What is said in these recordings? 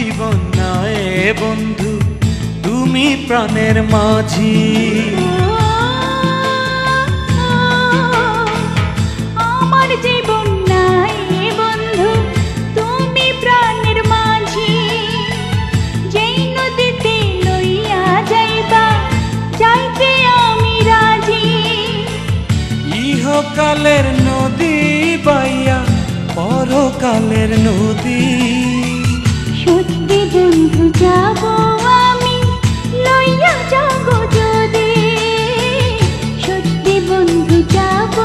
জীবন নয় বন্ধু, তুমি প্রাণের মাঝি। আমার জীবন নাই বন্ধু, তুমি প্রাণের মাঝি। যেই নদীতে লইয়া যাইবা, যাইতে আমি রাজি। ইহকালের নদী বাইয়া পরকালের নদী। সত্যি বন্ধু যাব আমি, লইয়া যাব যদি। সত্যি বন্ধু যাব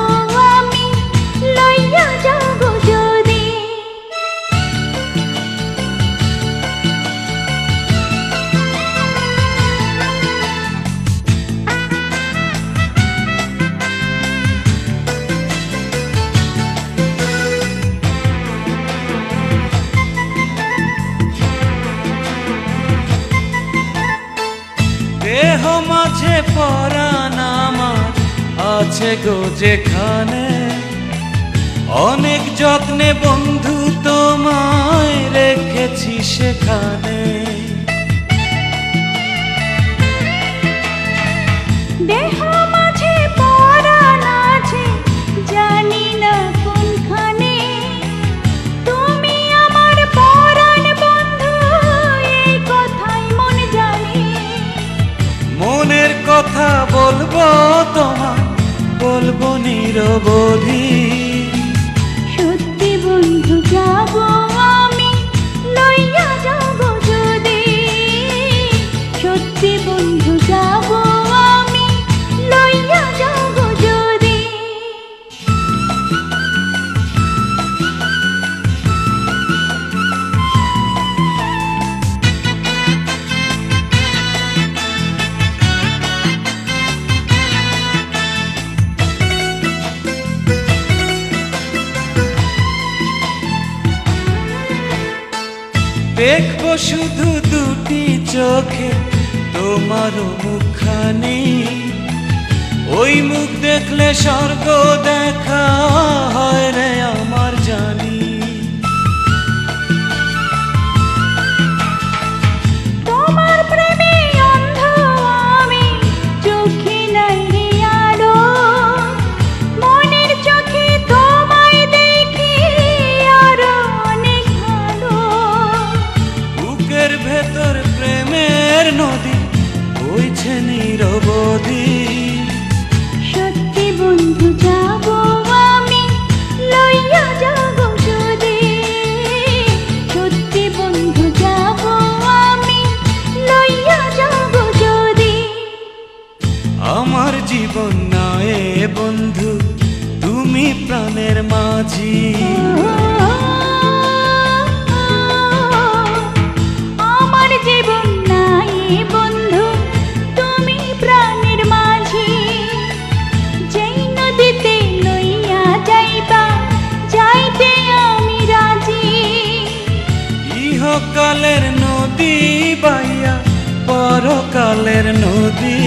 আমি, লইয়া যাব যদি। দেহ মাঝে পরাণ আমার আছে গো যেখানে, অনেক যত্নে বন্ধু তোমায় রেখেছি সেখানে। দেহ মাঝে পরাণ আছে, জানি না কোনখানে। তুমি আমার পরাণ বন্ধু, এই কথাই মন জানে। মনের কথা বলবো তোমায়, বলবো নিরবধি। সত্যি বন্ধু যাব আমি, লইয়া যাব যদি। সত্যি বন্ধু যাব আমি, লইয়া যাব যদি। দেখবো শুধু দুটি চোখে তোমার মুখখানি। ওই মুখ দেখলে স্বর্গ দেখা হয় রে আমার জানি। তোমার প্রেমে অন্ধ আমি, চোখে নাই রে আলো। মনের চোখে তোমায় দেখি আরো অনেক ভালো। বুকের ভেতর প্রেমের নদী বইছে নিরবধি। সত্যি বন্ধু যাব আমি, লইয়া যাব যদি। সত্যি বন্ধু যাব আমি, লইয়া যাব যদি। আমার জীবন নয় বন্ধু, তুমি প্রাণের মাঝি। আমার জীবন নাই বন্ধু, তুমি প্রাণের মাঝি। যেই নদীতে লইয়া যাইবা, যাইতে আমি রাজি। ইহকালের নদী বাইয়া পরকালের নদী।